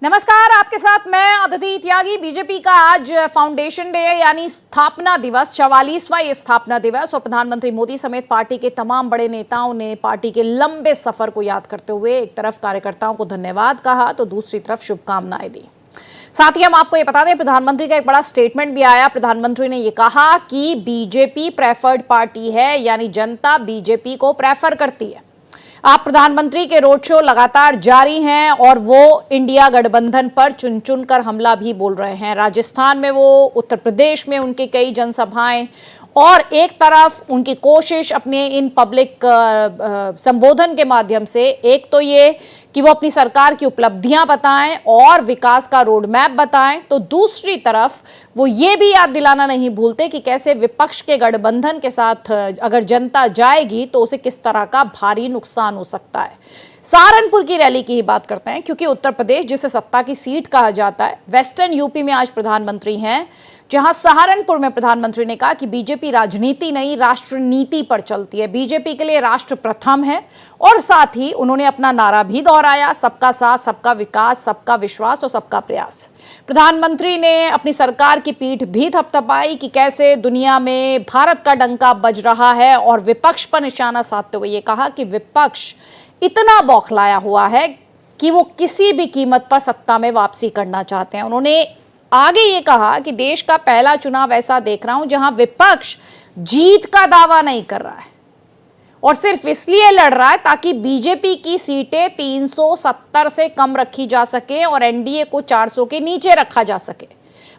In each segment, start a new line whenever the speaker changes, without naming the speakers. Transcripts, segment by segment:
नमस्कार, आपके साथ मैं अदिति त्यागी। बीजेपी का आज फाउंडेशन डे यानी स्थापना दिवस, 44वां ये स्थापना दिवस, और प्रधानमंत्री मोदी समेत पार्टी के तमाम बड़े नेताओं ने पार्टी के लंबे सफर को याद करते हुए एक तरफ कार्यकर्ताओं को धन्यवाद कहा तो दूसरी तरफ शुभकामनाएं दी। साथ ही हम आपको ये बता दें, प्रधानमंत्री का एक बड़ा स्टेटमेंट भी आया। प्रधानमंत्री ने ये कहा कि बीजेपी प्रेफर्ड पार्टी है, यानी जनता बीजेपी को प्रेफर करती है। आप प्रधानमंत्री के रोड शो लगातार जारी हैं और वो इंडिया गठबंधन पर चुन चुन कर हमला भी बोल रहे हैं। राजस्थान में वो, उत्तर प्रदेश में उनकी कई जनसभाएं, और एक तरफ उनकी कोशिश अपने इन पब्लिक संबोधन के माध्यम से, एक तो ये कि वो अपनी सरकार की उपलब्धियां बताएं और विकास का रोड मैप बताएं, तो दूसरी तरफ वो ये भी याद दिलाना नहीं भूलते कि कैसे विपक्ष के गठबंधन के साथ अगर जनता जाएगी तो उसे किस तरह का भारी नुकसान हो सकता है। सहारनपुर की रैली की ही बात करते हैं, क्योंकि उत्तर प्रदेश जिसे सत्ता की सीट कहा जाता है, वेस्टर्न यूपी में आज प्रधानमंत्री हैं, जहां सहारनपुर में प्रधानमंत्री ने कहा कि बीजेपी राजनीति नहीं, राष्ट्र नीति पर चलती है। बीजेपी के लिए राष्ट्र प्रथम है, और साथ ही उन्होंने अपना नारा भी दोहराया, सबका साथ, सबका विकास, सबका विश्वास और सबका प्रयास। प्रधानमंत्री ने अपनी सरकार की पीठ भी थपथपाई कि कैसे दुनिया में भारत का डंका बज रहा है, और विपक्ष पर निशाना साधते हुए ये कहा कि विपक्ष इतना बौखलाया हुआ है कि वो किसी भी कीमत पर सत्ता में वापसी करना चाहते हैं। उन्होंने आगे ये कहा कि देश का पहला चुनाव ऐसा देख रहा हूं जहां विपक्ष जीत का दावा नहीं कर रहा है और सिर्फ इसलिए लड़ रहा है ताकि बीजेपी की सीटें 370 से कम रखी जा सके और एनडीए को 400 के नीचे रखा जा सके।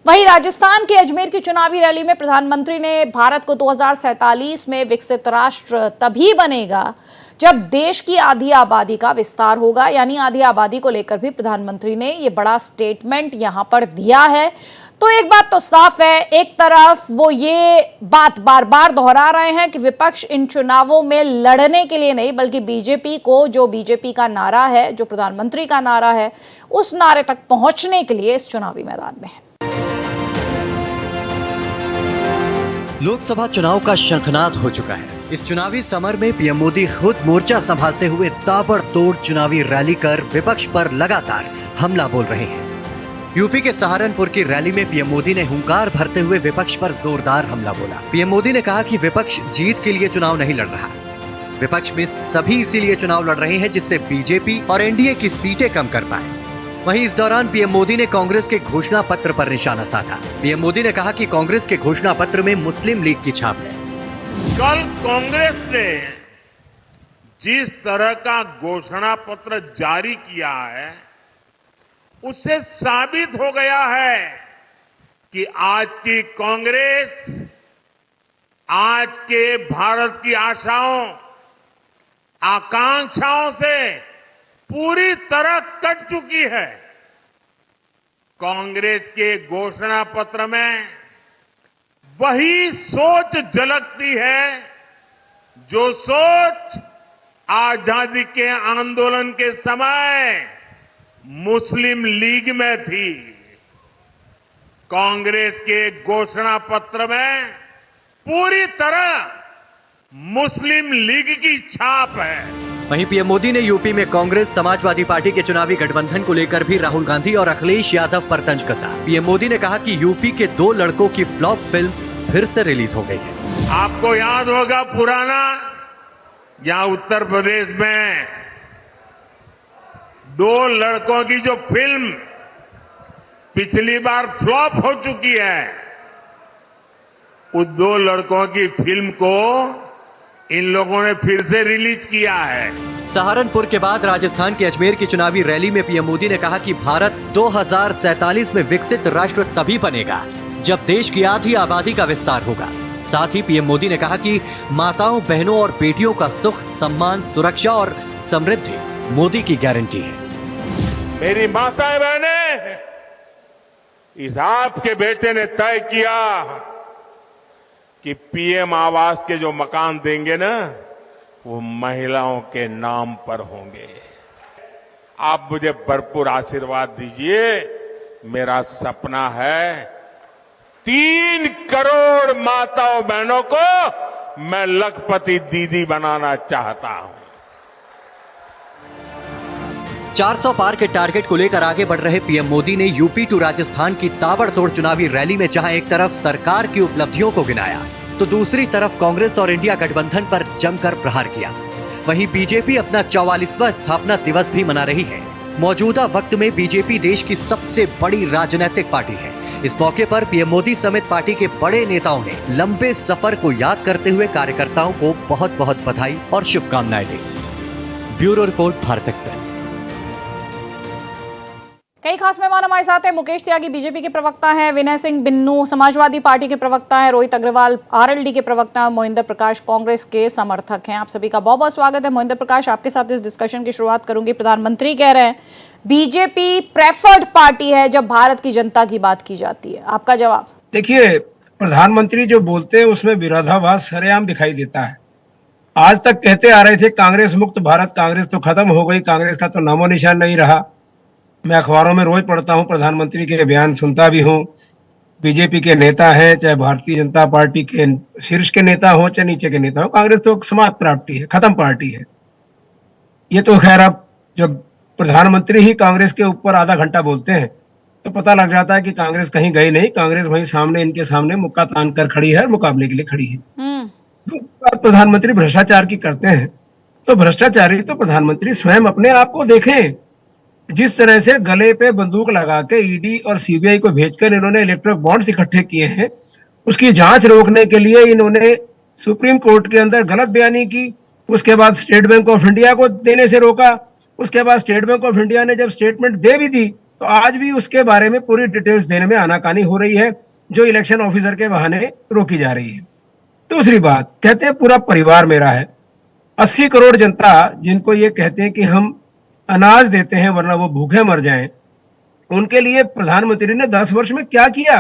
वहीं राजस्थान के अजमेर की चुनावी रैली में प्रधानमंत्री ने भारत को 2047 में विकसित राष्ट्र तभी बनेगा जब देश की आधी आबादी का विस्तार होगा, यानी आधी आबादी को लेकर भी प्रधानमंत्री ने ये बड़ा स्टेटमेंट यहां पर दिया है। तो एक बात तो साफ है, एक तरफ वो ये बात बार बार दोहरा रहे हैं कि विपक्ष इन चुनावों में लड़ने के लिए नहीं, बल्कि बीजेपी को, जो बीजेपी का नारा है, जो प्रधानमंत्री का नारा है, उस नारे तक पहुंचने के लिए इस चुनावी मैदान में है।
लोकसभा चुनाव का शंखनाद हो चुका है। इस चुनावी समर में पीएम मोदी खुद मोर्चा संभालते हुए ताबड़तोड़ चुनावी रैली कर विपक्ष पर लगातार हमला बोल रहे हैं। यूपी के सहारनपुर की रैली में पीएम मोदी ने हुंकार भरते हुए विपक्ष पर जोरदार हमला बोला। पीएम मोदी ने कहा कि विपक्ष जीत के लिए चुनाव नहीं लड़ रहा, विपक्ष में सभी इसीलिए चुनाव लड़ रहे हैं जिससे बीजेपी और एनडीए की सीटें कम कर पाए। वहीं इस दौरान पीएम मोदी ने कांग्रेस के घोषणा पत्र पर निशाना साधा। पीएम मोदी ने कहा कि कांग्रेस के घोषणा पत्र में मुस्लिम लीग की छाप है।
कल कांग्रेस ने जिस तरह का घोषणा पत्र जारी किया है, उससे साबित हो गया है कि आज की कांग्रेस आज के भारत की आशाओं, आकांक्षाओं से पूरी तरह कट चुकी है। कांग्रेस के घोषणा पत्र में वही सोच झलकती है जो सोच आजादी के आंदोलन के समय मुस्लिम लीग में थी। कांग्रेस के घोषणा पत्र में पूरी तरह मुस्लिम लीग की छाप है।
वहीं पीएम मोदी ने यूपी में कांग्रेस समाजवादी पार्टी के चुनावी गठबंधन को लेकर भी राहुल गांधी और अखिलेश यादव पर तंज कसा। पीएम मोदी ने कहा कि यूपी के 2 लड़कों की फ्लॉप फिल्म फिर से रिलीज हो गई है।
आपको याद होगा पुराना, यहाँ उत्तर प्रदेश में 2 लड़कों की जो फिल्म पिछली बार फ्लॉप हो चुकी है, उस 2 लड़कों की फिल्म को इन लोगों ने फिर से रिलीज किया है।
सहारनपुर के बाद राजस्थान के अजमेर की चुनावी रैली में पीएम मोदी ने कहा कि भारत 2047 में विकसित राष्ट्र तभी बनेगा जब देश की आधी आबादी का विस्तार होगा। साथ ही पीएम मोदी ने कहा कि माताओं, बहनों और बेटियों का सुख, सम्मान, सुरक्षा और समृद्धि मोदी की गारंटी है।
मेरी माताएं, बहनें, इस आपके बेटे ने तय किया कि पीएम आवास के जो मकान देंगे ना, वो महिलाओं के नाम पर होंगे। आप मुझे भरपूर आशीर्वाद दीजिए। मेरा सपना है 3 करोड़ माताओं बहनों को मैं लखपति दीदी बनाना चाहता हूं।
400 पार के टारगेट को लेकर आगे बढ़ रहे पीएम मोदी ने यूपी टू राजस्थान की ताबड़तोड़ चुनावी रैली में जहां एक तरफ सरकार की उपलब्धियों को गिनाया, तो दूसरी तरफ कांग्रेस और इंडिया गठबंधन पर जमकर प्रहार किया। वहीं बीजेपी अपना 44वां स्थापना दिवस भी मना रही है। मौजूदा वक्त में बीजेपी देश की सबसे बड़ी राजनीतिक पार्टी है। इस मौके पर पीएम मोदी समेत पार्टी के बड़े नेताओं ने लंबे सफर को याद करते हुए कार्यकर्ताओं को बहुत बहुत बधाई और शुभकामनाएं दी। Bureau report, Bharat Express.
कई खास मेहमान हमारे साथ हैं। मुकेश त्यागी बीजेपी के प्रवक्ता हैं, विनय सिंह बिन्नू समाजवादी पार्टी के प्रवक्ता हैं, रोहित अग्रवाल आरएलडी के प्रवक्ता हैं, मोहिंदर प्रकाश कांग्रेस के समर्थक हैं। आप सभी का बहुत बहुत स्वागत है। मोहिंदर प्रकाश, आपके साथ इस डिस्कशन की शुरुआत करूंगी। प्रधानमंत्री कह रहे हैं बीजेपी प्रेफर्ड पार्टी है जब भारत की जनता की बात की जाती है, आपका जवाब?
देखिए, प्रधानमंत्री जो बोलते हैं उसमें विरोधाभास सरेआम दिखाई देता है। आज तक कहते आ रहे थे कांग्रेस मुक्त भारत, कांग्रेस तो खत्म हो गई, कांग्रेस का तो नामो निशान नहीं रहा। मैं अखबारों में रोज पढ़ता हूं, प्रधानमंत्री के बयान सुनता भी हूं। बीजेपी के नेता हैं, चाहे भारतीय जनता पार्टी के शीर्ष के नेता हो चाहे नीचे के नेता हो, कांग्रेस तो समाप्त पार्टी है, खत्म पार्टी है। ये तो खैर अब जब प्रधानमंत्री ही कांग्रेस के ऊपर आधा घंटा बोलते हैं तो पता लग जाता है कि कांग्रेस कहीं गई नहीं, कांग्रेस वहीं सामने, इनके सामने मुक्का तान कर खड़ी है और मुकाबले के लिए खड़ी है। दूसरी बात, प्रधानमंत्री भ्रष्टाचार की करते हैं तो भ्रष्टाचारी तो प्रधानमंत्री स्वयं अपने आप को देखें। जिस तरह से गले पे बंदूक लगा के ईडी और सीबीआई को भेजकर इन्होंने इलेक्ट्रिक बॉन्ड्स इकट्ठे किए हैं, उसकी जांच रोकने के लिए इन्होंने सुप्रीम कोर्ट के अंदर गलत बयानी की, उसके बाद स्टेट बैंक ऑफ इंडिया को देने से रोका, उसके बाद स्टेट बैंक ऑफ इंडिया ने जब स्टेटमेंट दे भी दी तो आज भी उसके बारे में पूरी डिटेल्स देने में आनाकानी हो रही है, जो इलेक्शन ऑफिसर के बहाने रोकी जा रही है। दूसरी बात, कहते हैं पूरा परिवार मेरा है। 80 करोड़ जनता जिनको ये कहते हैं कि हम अनाज देते हैं वरना वो भूखे मर जाएं, उनके लिए प्रधानमंत्री ने 10 वर्ष में क्या किया?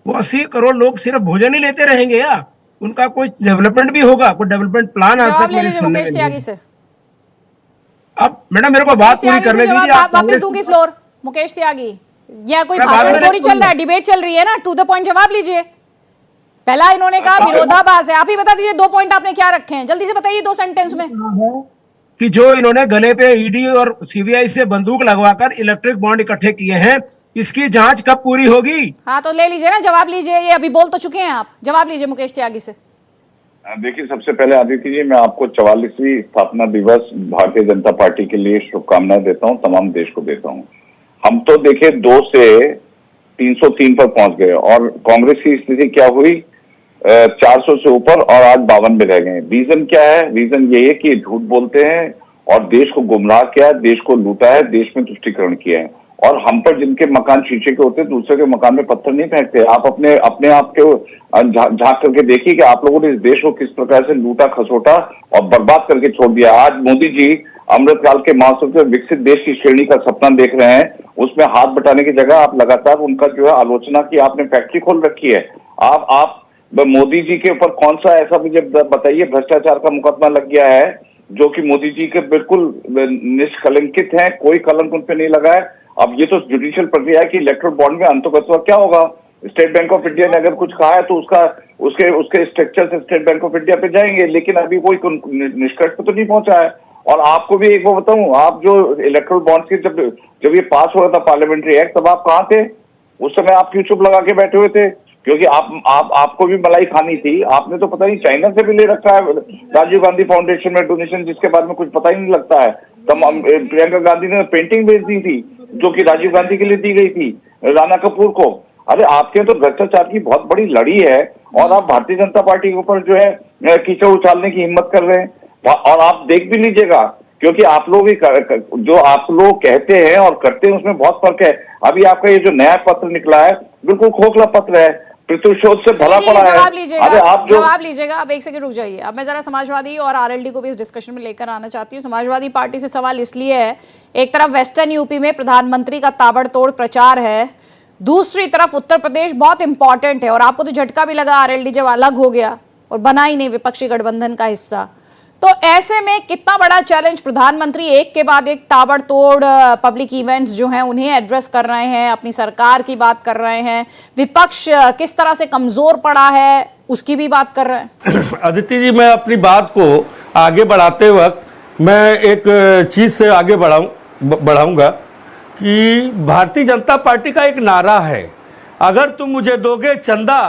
वो 80 करोड़ लोग सिर्फ भोजन ही लेते रहेंगे या उनका कोई डेवलपमेंट भी होगा? कोई डेवलपमेंट प्लान आज तक मेरे सुनने में नहीं है। अब मैडम मेरे को बात पूरी करने दीजिए।
वापस दूंगी फ्लोर। मुकेश त्यागी, यह कोई भाषण थोड़ी चल रहा है, डिबेट चल रही है ना, टू द पॉइंट जवाब लीजिए। पहला इन्होंने कहा विरोधाभास है, आप ही बता दीजिए 2 पॉइंट आपने क्या रखे हैं, जल्दी से बताइए 2 सेंटेंस में।
कि जो इन्होंने गले पे ईडी और सीबीआई से बंदूक लगवाकर इलेक्ट्रिक बॉन्ड इकट्ठे किए हैं, इसकी जांच कब पूरी होगी? हाँ
तो ले लीजिए ना, जवाब लीजिए। ये अभी बोल तो चुके हैं आप, जवाब लीजिए मुकेश त्यागी से।
देखिए, सबसे पहले आदित्य जी, मैं आपको 44वीं स्थापना दिवस भारतीय जनता पार्टी के लिए शुभकामनाएं देता हूं, तमाम देश को देता हूं। हम तो देखिए 2 से 303 पर पहुंच गए और कांग्रेस की स्थिति क्या हुई? 400 से ऊपर और आज 52 में रह गए। रीजन क्या है? रीजन ये है कि झूठ बोलते हैं और देश को गुमराह किया है, देश को लूटा है, देश में तुष्टीकरण किया है। और हम पर जिनके मकान शीशे के होते हैं, दूसरे के मकान में पत्थर नहीं फेंकते। आप अपने आप के झांक करके देखिए कि आप लोगों ने इस देश को किस प्रकार से लूटा, खसोटा और बर्बाद करके छोड़ दिया। आज मोदी जी अमृतकाल के महोत्सव से विकसित देश की श्रेणी का सपना देख रहे हैं, उसमें हाथ बटाने की जगह आप लगातार उनका जो है आलोचना की, आपने फैक्ट्री खोल रखी है। आप मोदी जी के ऊपर कौन सा ऐसा मुझे बताइए भ्रष्टाचार का मुकदमा लग गया है जो कि मोदी जी के बिल्कुल निष्कलंकित हैं, कोई कलंक उन पे नहीं लगा है। अब ये तो जुडिशियल प्रक्रिया है कि इलेक्ट्रल बॉन्ड में अंतर्गत क्या होगा? स्टेट बैंक ऑफ इंडिया ने अगर कुछ कहा है तो उसके स्ट्रक्चर से स्टेट बैंक ऑफ इंडिया पे जाएंगे, लेकिन अभी कोई निष्कर्ष पे तो नहीं पहुंचा है। और आपको भी एक बात बताऊं, आप जो इलेक्ट्रल बॉन्ड के जब ये पास हो रहा था पार्लियामेंट्री एक्ट, तब आप कहाँ थे? उस समय आप क्यों चुप लगा के बैठे हुए थे? क्योंकि आपको भी मलाई खानी थी। आपने तो पता नहीं चाइना से भी ले रखा है राजीव गांधी फाउंडेशन में डोनेशन, जिसके बारे में कुछ पता ही नहीं लगता है। तब प्रियंका गांधी ने पेंटिंग भेज दी थी जो कि राजीव गांधी के लिए दी गई थी, राणा कपूर को। अरे आपके तो भ्रष्टाचार की बहुत बड़ी लड़ी है और आप भारतीय जनता पार्टी के ऊपर जो है कीचड़ उछालने की हिम्मत कर रहे हैं। और आप देख भी लीजिएगा, क्योंकि आप लोग जो आप लोग कहते हैं और करते हैं उसमें बहुत फर्क है। अभी आपका ये जो नया पत्र निकला है बिल्कुल खोखला पत्र है, प्रतिशोध से भरा पड़ा है।
जवाब लीजिएगा। अब एक सेकंड रुक जाइए। अब मैं जरा समाजवादी और आरएलडी को भी इस डिस्कशन में लेकर आना चाहती हूँ। समाजवादी पार्टी से सवाल इसलिए है, एक तरफ वेस्टर्न यूपी में प्रधानमंत्री का ताबड़तोड़ प्रचार है, दूसरी तरफ उत्तर प्रदेश बहुत इंपॉर्टेंट है और आपको तो झटका भी लगा आरएलडी जब अलग हो गया और बना ही नहीं विपक्षी गठबंधन का हिस्सा। तो ऐसे में कितना बड़ा चैलेंज, प्रधानमंत्री एक के बाद एक ताबड़तोड़ पब्लिक इवेंट्स जो हैं उन्हें एड्रेस कर रहे हैं, अपनी सरकार की बात कर रहे हैं, विपक्ष किस तरह से कमजोर पड़ा है उसकी भी बात कर रहे हैं।
अदिति जी, मैं अपनी बात को आगे बढ़ाते वक्त मैं एक चीज से आगे बढ़ाऊं बढ़ाऊंगा कि भारतीय जनता पार्टी का एक नारा है, अगर तुम मुझे दोगे चंदा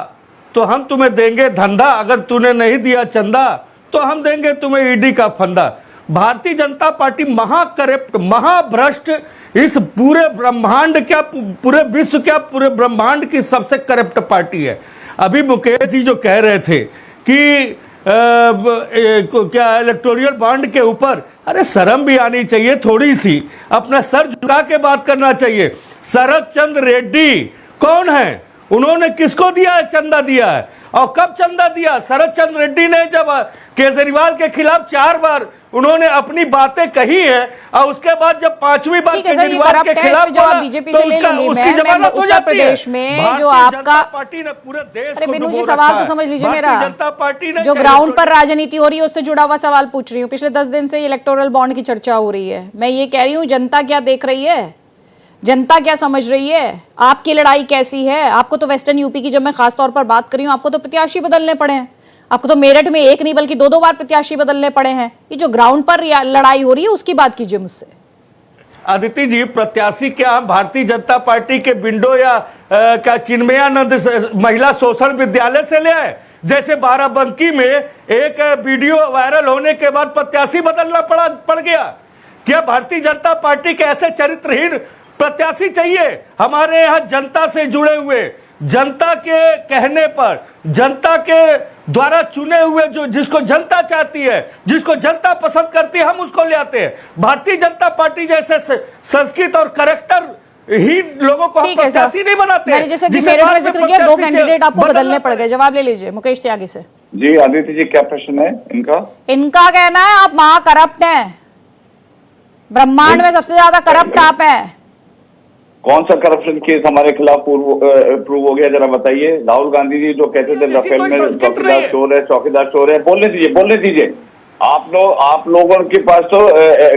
तो हम तुम्हें देंगे धंधा, अगर तूने नहीं दिया चंदा तो हम देंगे तुम्हें ईडी का फंदा। भारतीय जनता पार्टी महाकरप्ट, महाभ्रष्ट, इस पूरे ब्रह्मांड क्या, पूरे विश्व क्या, पूरे ब्रह्मांड की सबसे करप्ट पार्टी है। अभी मुकेश जी जो कह रहे थे कि क्या इलेक्टोरल बॉन्ड के ऊपर, अरे शर्म भी आनी चाहिए थोड़ी सी, अपना सर झुका के बात करना चाहिए। शरद चंद्र रेड्डी कौन है? उन्होंने किसको दिया है चंदा दिया है, और कब चंदा दिया? शरद चंद्र रेड्डी ने जब केजरीवाल के खिलाफ 4 बार उन्होंने अपनी बातें कही है, और उसके बाद जब 5वीं बार केजरीवाल के खिलाफ
जवाब बीजेपी से ले लूंगी मैं उत्तर प्रदेश में जो आपका पार्टी ने पूरे देश, अरे बिन्नू जी सवाल तो समझ लीजिए मेरा, जनता पार्टी ने जो ग्राउंड पर राजनीति हो रही है उससे जुड़ा हुआ सवाल पूछ रही हूँ। पिछले 10 दिन से इलेक्टोरल बॉन्ड की चर्चा हो रही है, मैं ये कह रही हूँ जनता क्या देख रही है, जनता क्या समझ रही है, आपकी लड़ाई कैसी है? आपको तो वेस्टर्न यूपी की जब मैं खास तौर पर बात कर रही हूँ, आपको तो प्रत्याशी बदलने पड़े हैं, आपको तो मेरठ में एक नहीं बल्कि 2-2 बार प्रत्याशी बदलने पड़े हैं। ये जो ग्राउंड पर लड़ाई हो रही है उसकी बात कीजिए मुझसे।
अदिति जी, प्रत्याशी क्या भारतीय जनता पार्टी के विंडो या क्या चिन्मयानंद महिला शोषण विद्यालय से ले आए? जैसे बाराबंकी में एक वीडियो वायरल होने के बाद प्रत्याशी बदलना पड़ गया? क्या भारतीय जनता पार्टी के ऐसे चरित्रहीन प्रत्याशी चाहिए? हमारे यहाँ जनता से जुड़े हुए, जनता के कहने पर, जनता के द्वारा चुने हुए, जो जिसको जनता चाहती है, जिसको जनता पसंद करती है, हम उसको ले आते हैं। भारतीय जनता पार्टी जैसे संस्कृत और करेक्टर ही लोगों को हम प्रत्याशी नहीं बनाते।
मैंने जैसे मेरठ में जिक्र किया, 2 कैंडिडेट आपको बदलने पड़ गए। जवाब ले लीजिए मुकेश त्यागी से।
जी आदित्य जी, क्या प्रश्न है इनका?
इनका कहना है आप महाकरप्ट हैं, ब्रह्मांड में सबसे ज्यादा करप्ट आप हैं।
कौन सा करप्शन केस हमारे खिलाफ प्रूव हो गया, जरा बताइए। राहुल गांधी जी जो कहते थे राफेल में चौकीदार चोर है, बोलने दीजिए। आप लोगों के पास तो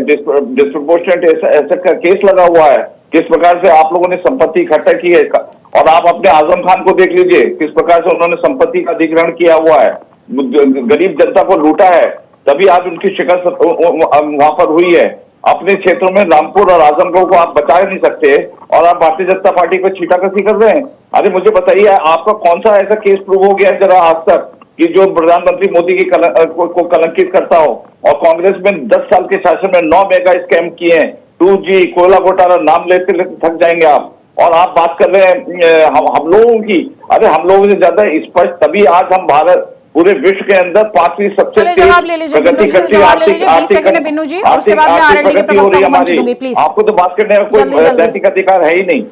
डिस्प्रोपोर्शनेट ऐसा केस लगा हुआ है, किस प्रकार से आप लोगों ने संपत्ति इकट्ठा की है। और आप अपने आजम खान को देख लीजिए, किस प्रकार से उन्होंने संपत्ति का अधिग्रहण किया हुआ है, गरीब जनता को लूटा है, तभी आज उनकी शिकस्त वहां पर हुई है। अपने क्षेत्रों में रामपुर और आजमगढ़ को आप बचा नहीं सकते और आप भारतीय जनता पार्टी को छीटाकशी कर रहे हैं। अरे मुझे बताइए, आपका कौन सा ऐसा केस प्रूव हो गया जरा आज तक कि जो प्रधानमंत्री मोदी की को कलंकित करता हो? और कांग्रेस में 10 साल के शासन में 9 मेगा स्कैम किए हैं, 2G कोयला घोटाला, नाम लेते थक जाएंगे आप। और आप बात कर रहे हैं हम लोगों की। अरे हम लोगों से ज्यादा स्पष्ट तभी आज हम भारत पूरे विश्व के अंदर 5वीं सबसे
जवाब ले लीजिए बिन्नू जी, जवाब ले लीजिए 20 सेकंड है बिन्नू जी, और उसके बाद मैं आरएलडी के प्रवक्ता को मंच दूंगी प्लीज।
आपको तो बात करने का कोई नैतिक अधिकार है ही नहीं।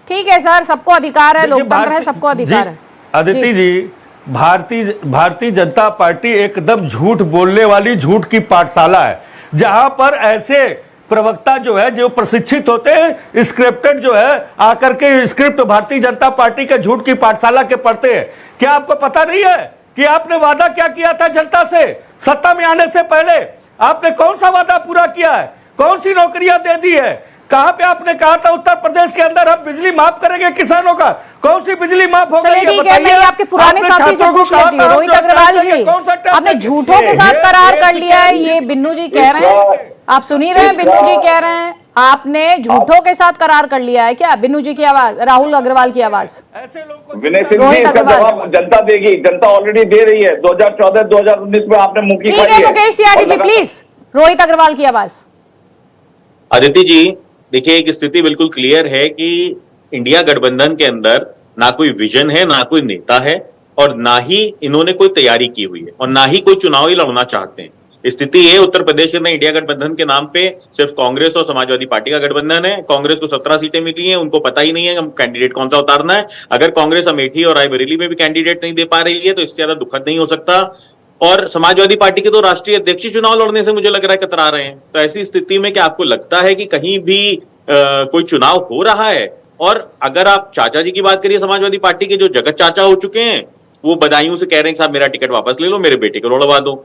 ठीक है सर, सबको अधिकार है, लोकतंत्र है, सबको अधिकार है।
अदिति जी, भारतीय जनता पार्टी एकदम झूठ बोलने वाली झूठ की पाठशाला है, जहां पर ऐसे प्रवक्ता जो है, जो प्रशिक्षित होते हैं, स्क्रिप्टेड जो है, आकर के स्क्रिप्ट भारतीय जनता पार्टी के झूठ की पाठशाला के पढ़ते हैं। क्या आपको पता नहीं है कि आपने वादा क्या किया था जनता से? सत्ता में आने से पहले आपने कौन सा वादा पूरा किया है? कौन सी नौकरियां दे दी है? कहां पे आपने कहा था उत्तर प्रदेश के अंदर हम बिजली माफ करेंगे किसानों का? कौन सी बिजली माफ होगी?
चलिए ठीक है, मैं आपके पुराने साथी से पूछ लेती हूँ। रोहित अग्रवाल जी, आपने झूठों के साथ करार कर लिया है, ये बिन्नू जी कह रहे हैं, आप सुन ही रहे हैं, बिन्नू जी कह रहे हैं आपने झूठों के साथ करार कर लिया है क्या? बिन्नू जी की आवाज, राहुल अग्रवाल की आवाज।
विनय सिंह जी, इसका जवाब जनता देगी, जनता ऑलरेडी दे रही है। 2014-2019 में आपने मुंह की
ठीक है मुकेश त्यागी जी, प्लीज रोहित अग्रवाल की आवाज।
आदित्य जी, देखिए एक स्थिति बिल्कुल क्लियर है कि इंडिया गठबंधन के अंदर ना कोई विजन है, ना कोई नेता है, और ना ही इन्होंने कोई तैयारी की हुई है, और ना ही कोई चुनाव ही लड़ना चाहते हैं। स्थिति ये उत्तर प्रदेश के अंदर इंडिया गठबंधन के नाम पे सिर्फ कांग्रेस और समाजवादी पार्टी का गठबंधन है। कांग्रेस को 17 सीटें मिली हैं, उनको पता ही नहीं है हम कैंडिडेट कौन सा उतारना है। अगर कांग्रेस अमेठी और रायबरेली में भी कैंडिडेट नहीं दे पा रही है तो इससे ज्यादा दुखद नहीं हो सकता। और समाजवादी पार्टी के तो राष्ट्रीय अध्यक्ष चुनाव लड़ने से मुझे लग रहा है कतरा रहे हैं। तो ऐसी स्थिति में क्या आपको लगता है कि कहीं भी कोई चुनाव हो रहा है? और अगर आप चाचा जी की बात करिए, समाजवादी पार्टी के जो जगत चाचा हो चुके हैं, वो बदायूं से कह रहे हैं साहब मेरा टिकट वापस ले लो, मेरे बेटे को लड़वा दो।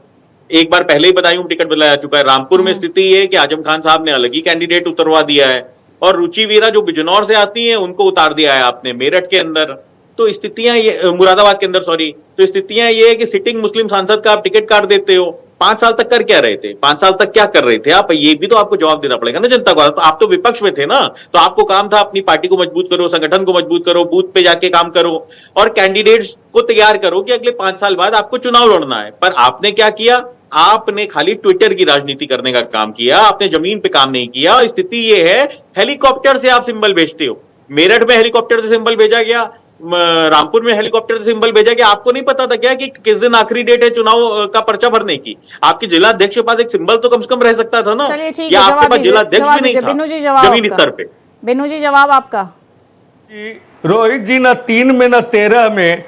एक बार पहले ही बदायूं टिकट बदलाया चुका है। रामपुर में स्थिति ये है कि आजम खान साहब ने अलग ही कैंडिडेट उतरवा दिया है, और रुचि वीरा जो बिजनौर से आती हैं उनको उतार दिया है आपने मेरठ के अंदर। तो स्थितियां ये, मुरादाबाद के अंदर सॉरी, तो स्थितियां ये है कि सिटिंग मुस्लिम सांसद का आप टिकट काट देते हो, 5 साल तक कर क्या रहे थे? 5 साल तक क्या कर रहे थे आप? ये भी तो आपको जवाब देना पड़ेगा ना जनता को। तो आप तो विपक्ष में थे ना, तो आपको काम था अपनी पार्टी को मजबूत करो, संगठन को मजबूत करो, बूथ पे जाके काम करो और कैंडिडेट्स को तैयार करो कि अगले 5 साल बाद आपको चुनाव लड़ना है। पर आपने क्या किया? आपने खाली ट्विटर की राजनीति करने का काम किया, आपने जमीन पे काम नहीं किया। स्थिति ये है, हेलीकॉप्टर से आप सिंबल भेजते हो। मेरठ में हेलीकॉप्टर से सिंबल भेजा गया, रामपुर में हेलीकॉप्टर से सिंबल भेजा गया। आपको नहीं पता था क्या कि किस दिन आखिरी डेट है चुनाव का पर्चा भरने की? आपके जिला अध्यक्ष के पास एक सिंबल तो कम से कम रह सकता था ना।
चलिए ठीक
या
है,
आपके
जवाब
पास जिला
दीजिए,
अध्यक्ष
जवाब
भी नहीं
दीजिए।
था
बिन्नू जी जवाब
जमीनी
आपका।
स्तर पे।
बिन्नू जी जवाब आपका।
रोहित जी न 3 में न 13 में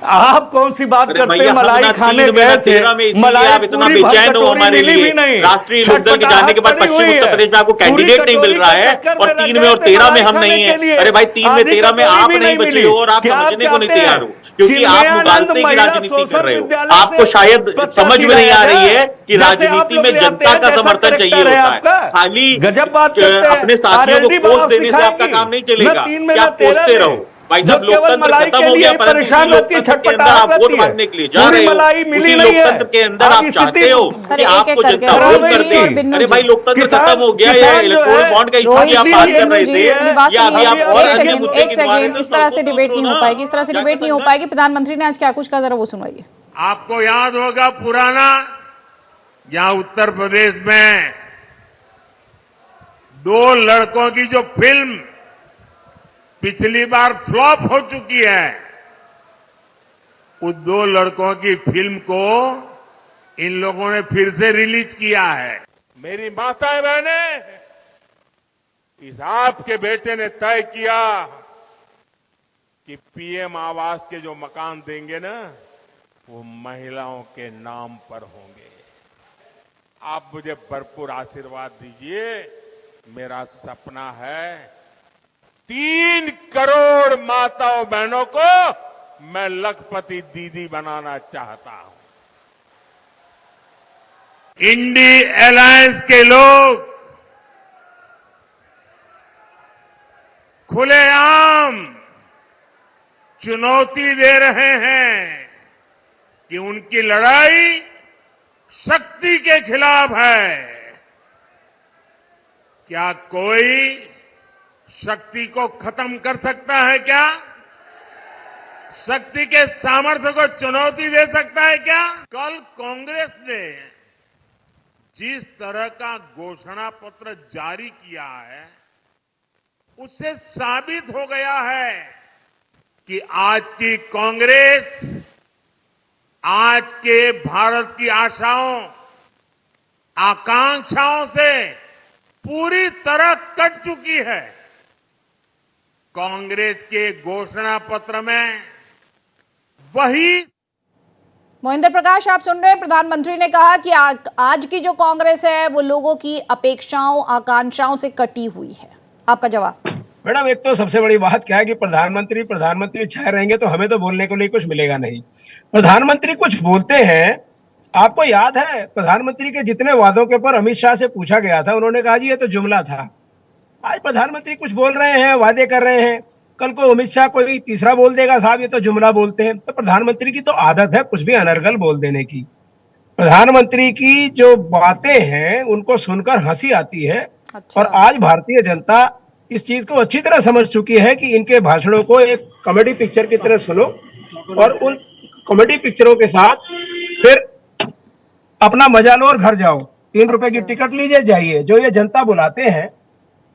आप कौन सी बात करते हैं? मलाई खाने गए थे, मलाई
आप इतना
पूरी भर
बेचैन हो
कटोरी
हमारे
मिली
लिए।
भी नहीं।
राष्ट्रीय लोकदल के जाने के बाद
छटपटाहट
पश्चिम
पड़ी
उत्तर
हुई
प्रदेश में आपको
है।
कैंडिडेट
पूरी
नहीं मिल रहा है
कटोरी
और
का
3
चक्कर
में और
में
13 में
मलाई
हम
खाने
नहीं
के
है।
लिए
अरे भाई 3 में
आधी
13 में
कटोरी
आप
भी
नहीं बचे
मिली।
हो और आप
क्या
समझने को नहीं
चाहते
तैयार हो,
हैं?
क्योंकि आप
चिन्मयानंद
मुगालते की
महिला
राजनीति कर
सोशल
रहे हो।
विद्यालय
आपको
से
शायद
प्रत्याशी
समझ में नहीं आ
लाया
रही
है।
है कि
जैसे आप
राजनीति
लोग
में
ले आते
जनता
हैं,
का
जैसा
समर्थन चाहिए
करेक्टर है
होता है।
आपका।
खाली
गजब बात करते हैं।
अपने साथियों को
RLD
पोस्ट
बढ़ाओ
देने से आपका
सिखाएगी।
काम नहीं चलेगा
न 3 में
कि
न
आप
13
पोस्टते
में।
रहो। भाई
जो
साहब
केवल
लोकतंत्र
मलाई
खत्म
के
हो
लिए
गया,
ही
परंतु
परेशान
उसी
रहती है,
लोकतंत्र के अंदर
छटपटाहट
आप वोट
रहती है।
मांगने के लिए जा
पूरी
रहे हो।
मलाई मिली
उसी
नहीं है।
लोकतंत्र के अंदर
आज
आप
स्थिति-
चाहते हो
अरे
कि
एक-एक
आपको
करके
जनता
रोहित
वोट
जी
कर दे।
और बिन्नू
अरे
जी।
भाई लोकतंत्र
किसान-
खत्म हो गया
किसान
है,
जो
इलेक्टोरल
है,
बॉन्ड का इशू
रोहित
की आप
जी,
बात कर
बिन्नू
रहे
जी,
थे
मेरी बात
या अभी
सुनिए।
आप और
एक
अन्य मुद्दे
एक
गिनवा रहे
सेकंड,
थे,
इस तरह से
तो
डिबेट नहीं हो
ना।
पाएगी, इस तरह से डिबेट नहीं हो पाएगी। प्रधानमंत्री ने आज क्या कुछ कहा, जरा वो सुनवाइए।
आपको याद होगा पुराना, यहां उत्तर प्रदेश में 2 लड़कों की जो फिल्म पिछली बार फ्लॉप हो चुकी है, उस 2 लड़कों की फिल्म को इन लोगों ने फिर से रिलीज किया है। मेरी माताएं बहनें, इस आपके बेटे ने तय किया कि पीएम आवास के जो मकान देंगे ना, वो महिलाओं के नाम पर होंगे। आप मुझे भरपूर आशीर्वाद दीजिए। मेरा सपना है 3 करोड़ माताओं बहनों को मैं लखपति दीदी बनाना चाहता हूं। इंडी अलायंस के लोग खुलेआम चुनौती दे रहे हैं कि उनकी लड़ाई शक्ति के खिलाफ है। क्या कोई शक्ति को खत्म कर सकता है? क्या शक्ति के सामर्थ्य को चुनौती दे सकता है? क्या कल कांग्रेस ने जिस तरह का घोषणा पत्र जारी किया है, उससे साबित हो गया है कि आज की कांग्रेस आज के भारत की आशाओं, आकांक्षाओं से पूरी तरह कट चुकी है। कांग्रेस के घोषणा पत्र में वही
मोहिंदर प्रकाश, आप सुन रहे हैं, प्रधानमंत्री ने कहा कि आज की जो कांग्रेस है वो लोगों की अपेक्षाओं, आकांक्षाओं से कटी हुई है। आपका जवाब।
मैडम, एक तो सबसे बड़ी बात क्या है कि प्रधानमंत्री छाए रहेंगे तो हमें तो बोलने को लिए कुछ मिलेगा नहीं। प्रधानमंत्री कुछ बोलते हैं। आपको याद है प्रधानमंत्री के जितने वादों के ऊपर अमित शाह से पूछा गया था, उन्होंने कहा जी ये तो जुमला था। आज प्रधानमंत्री कुछ बोल रहे हैं, वादे कर रहे हैं, कल को अमित शाह कोई तीसरा बोल देगा साहब ये तो जुमला बोलते हैं। तो प्रधानमंत्री की तो आदत है कुछ भी अनर्गल बोल देने की। प्रधानमंत्री की जो बातें हैं उनको सुनकर हंसी आती है।
अच्छा।
और आज भारतीय जनता इस चीज को अच्छी तरह समझ चुकी है कि इनके भाषणों को एक कॉमेडी पिक्चर की तरह सुनो और उन कॉमेडी पिक्चरों के साथ फिर अपना मजा लो और घर जाओ। 3 रुपए की टिकट लीजिए, जाइए। जो ये जनता बुलाते हैं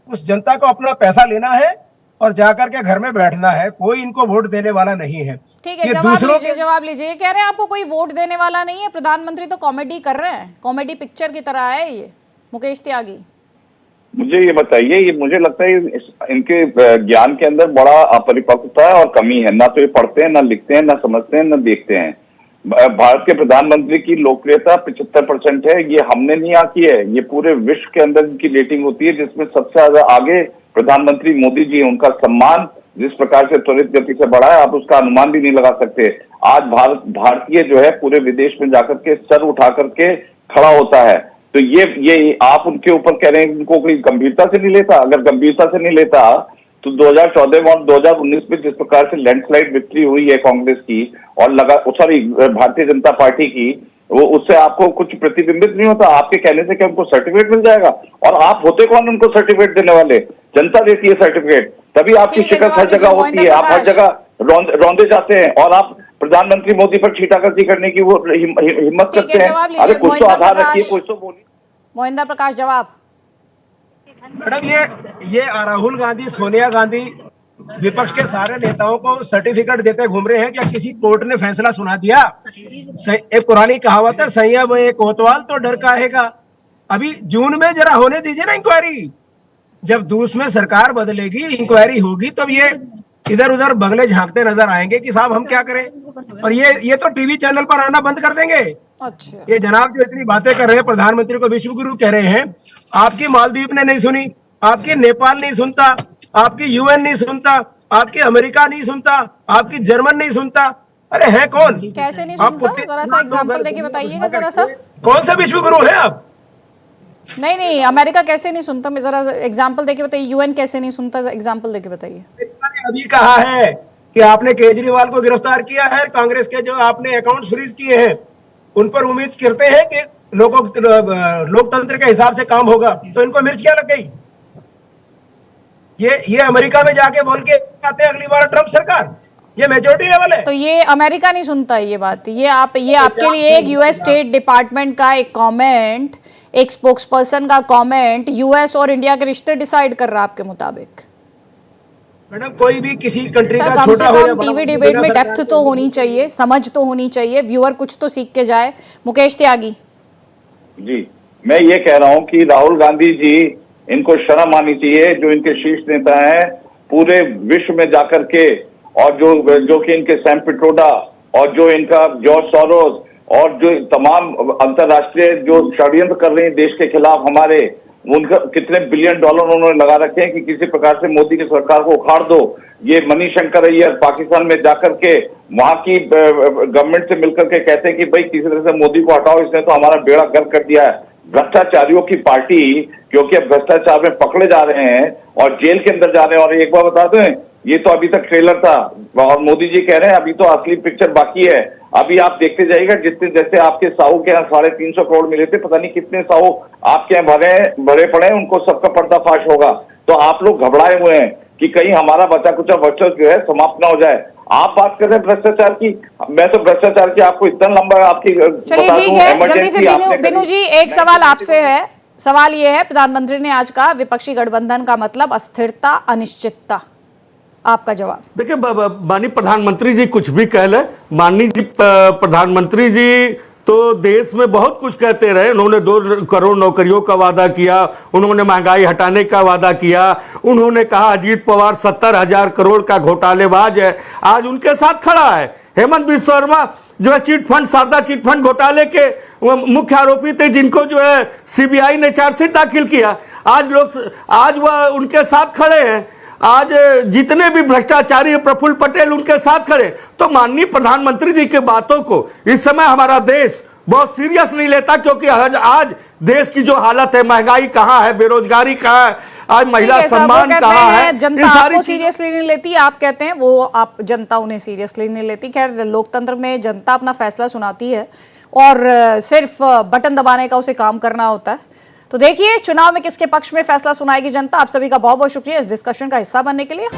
उस जनता को अपना पैसा लेना है और जाकर के घर में बैठना है। कोई इनको वोट देने वाला नहीं है।
ठीक है,
ये
जवाब
दूसरों
लीजिए, जवाब लीजिए। कह रहे हैं आपको कोई वोट देने वाला नहीं है, प्रधानमंत्री तो कॉमेडी कर रहे हैं, कॉमेडी पिक्चर की तरह है ये। मुकेश त्यागी,
मुझे ये बताइए, ये मुझे लगता है इनके ज्ञान के अंदर बड़ा अपरिपक्वता है और कमी है। ना तो ये पढ़ते हैं, ना लिखते हैं, ना समझते हैं, ना देखते हैं। भारत के प्रधानमंत्री की लोकप्रियता 75% है। ये हमने नहीं आकी है, ये पूरे विश्व के अंदर इनकी रेटिंग होती है, जिसमें सबसे ज्यादा आगे प्रधानमंत्री मोदी जी। उनका सम्मान जिस प्रकार से त्वरित गति से बढ़ा है, आप उसका अनुमान भी नहीं लगा सकते। आज भारतीय जो है पूरे विदेश में जाकर के सर उठा करके खड़ा होता है। तो ये आप उनके ऊपर कह रहे हैं उनको कोई गंभीरता से नहीं लेता। अगर गंभीरता से नहीं लेता तो 2014 और 2019 में जिस प्रकार से लैंडस्लाइड विक्ट्री हुई है कांग्रेस की और भारतीय जनता पार्टी की, वो उससे आपको कुछ प्रतिबिंबित नहीं होता। आपके कहने से क्या उनको सर्टिफिकेट मिल जाएगा? और आप होते कौन उनको सर्टिफिकेट देने वाले? जनता देती है सर्टिफिकेट, तभी आपकी
ठीक है,
शिकस्त हर
जवाब
जगह
दीजिए,
होती है। आप हर
मोहिंद्र
जगह रौंदे जाते हैं और आप प्रधानमंत्री मोदी पर छीटाकर्जी करने की वो हिम्मत
ठीक है,
करते हैं।
जवाब लीजिए,
अरे कुछ तो
मोहिंद्र
आधार
प्रकाश।
रखिए, कुछ तो बोलिए।
मोहिंद्र प्रकाश जवाब।
मैडम ये राहुल गांधी, सोनिया गांधी विपक्ष के सारे नेताओं को सर्टिफिकेट देते घूम रहे हैं। क्या किसी कोर्ट ने फैसला सुना दिया? एक पुरानी कहावत है, संयम है कोतवाल तो डर काहेगा। अभी जून में जरा होने दीजिए ना इंक्वायरी। जब दूसरे में सरकार बदलेगी, इंक्वायरी होगी, तब ये इधर उधर बगले झांकते नजर आएंगे कि साहब हम क्या करें। और ये तो टीवी चैनल पर आना बंद कर देंगे।
अच्छा,
ये जनाब जो इतनी बातें कर रहे हैं, प्रधानमंत्री को विश्व गुरु कह रहे हैं, आपकी मालदीव ने नहीं सुनी, आपकी नेपाल नहीं सुनता, आपकी यूएन नहीं सुनता, आपकी अमेरिका नहीं सुनता, आपकी जर्मन नहीं सुनता। अरे है कौन?
कैसे नहीं
आप
सुनता?
पुतिन-
जरा सा एग्जांपल देके बताइएगा जरा सा।
कौन सा विश्व गुरु है आप?
नहीं, अमेरिका कैसे नहीं सुनता, मैं जरा एग्जांपल देके बताइए। यूएन कैसे नहीं सुनता, एग्जांपल देके बताइए।
अभी कहा है कि आपने केजरीवाल को गिरफ्तार किया है, कांग्रेस के जो आपने अकाउंट फ्रीज किए हैं उन पर उम्मीद करते हैं कि लोकतंत्र के हिसाब से काम होगा, तो इनको मिर्च क्या लग गई? ये अमेरिका में जाके बोल के आते हैं अगली बार ट्रंप सरकार, ये मेजोरिटी लेवल है।
तो ये अमेरिका नहीं सुनता ये बात। ये आपके लिए एक यूएस स्टेट डिपार्टमेंट का एक कमेंट, एक स्पोक्सपर्सन का कमेंट यूएस और इंडिया के रिश्ते डिसाइड कर रहा है आपके मुताबिक।
मैडम कोई भी किसी कंट्री
सर
का
कम से
छोटा हो या
कम
बड़ा
टीवी
हो,
डिबेट में
बिना
डेप्थ तो होनी चाहिए, समझ तो होनी चाहिए, व्यूअर कुछ तो सीख के जाए। मुकेश त्यागी
जी, मैं ये कह रहा हूं कि राहुल गांधी जी, इनको शर्म आनी चाहिए। जो इनके शीर्ष नेता हैं पूरे विश्व में जाकर के, और जो कि इनके सैम पिट्रोडा और जो इनका जॉर्ज सोरोस और जो तमाम अंतर्राष्ट्रीय जो षड्यंत्र कर रहे हैं देश के खिलाफ हमारे, उनका कितने बिलियन डॉलर उन्होंने लगा रखे हैं कि किसी प्रकार से मोदी की सरकार को उखाड़ दो। ये मणिशंकर अय्यर पाकिस्तान में जाकर के वहां की गवर्नमेंट से मिलकर के कहते हैं कि भाई किसी तरह से मोदी को हटाओ, इसने तो हमारा बेड़ा गर्क कर दिया है। भ्रष्टाचारियों की पार्टी, क्योंकि अब भ्रष्टाचार में पकड़े जा रहे हैं और जेल के अंदर जा रहे हैं। और एक बार बता दें, ये तो अभी तक ट्रेलर था और मोदी जी कह रहे हैं अभी तो असली पिक्चर बाकी है। अभी आप देखते जाइएगा, जितने जैसे आपके साहू के यहाँ 350 करोड़ मिले थे, पता नहीं कितने साहू आपके यहाँ भरे पड़े हैं, उनको सबका पर्दाफाश होगा। तो आप लोग घबराए हुए हैं कि कहीं हमारा बचा कुचा वर्चस्व जो है समाप्त ना हो जाए। आप बात कर रहे हैं भ्रष्टाचार की, मैं तो भ्रष्टाचार की आपको इतना लंबा आपकी
चलिए ठीक है, जल्दी से बिनू जी एक सवाल आपसे है। सवाल ये है, प्रधानमंत्री ने आज कहा विपक्षी गठबंधन का मतलब अस्थिरता, अनिश्चितता, आपका जवाब।
देखिए माननीय प्रधानमंत्री जी कुछ भी कह ले, माननीय जी प्रधानमंत्री जी तो देश में बहुत कुछ कहते रहे। उन्होंने 2 करोड़ नौकरियों का वादा किया, उन्होंने महंगाई हटाने का वादा किया, उन्होंने कहा अजीत पवार 70,000 करोड़ का घोटालेबाज है, आज उनके साथ खड़ा है। हेमंत बिस्वा शर्मा जो है chit fund, Saradha chit fund घोटाले के मुख्य आरोपी थे, जिनको जो है सीबीआई ने चार्जशीट दाखिल किया, आज वह उनके साथ खड़े हैं। आज जितने भी भ्रष्टाचारी प्रफुल्ल पटेल उनके साथ खड़े। तो माननीय प्रधानमंत्री जी की बातों को इस समय हमारा देश बहुत सीरियस नहीं लेता, क्योंकि आज देश की जो हालत है, महंगाई कहाँ है, बेरोजगारी कहाँ है, आज महिला सम्मान कहाँ है,
जनता आपको सीरियसली नहीं लेती, आप कहते हैं वो आप जनता उन्हें सीरियसली नहीं लेती। खैर, लोकतंत्र में जनता अपना फैसला सुनाती है और सिर्फ बटन दबाने का उसे काम करना होता है। तो देखिए चुनाव में किसके पक्ष में फैसला सुनाएगी जनता। आप सभी का बहुत बहुत शुक्रिया इस डिस्कशन का हिस्सा बनने के लिए।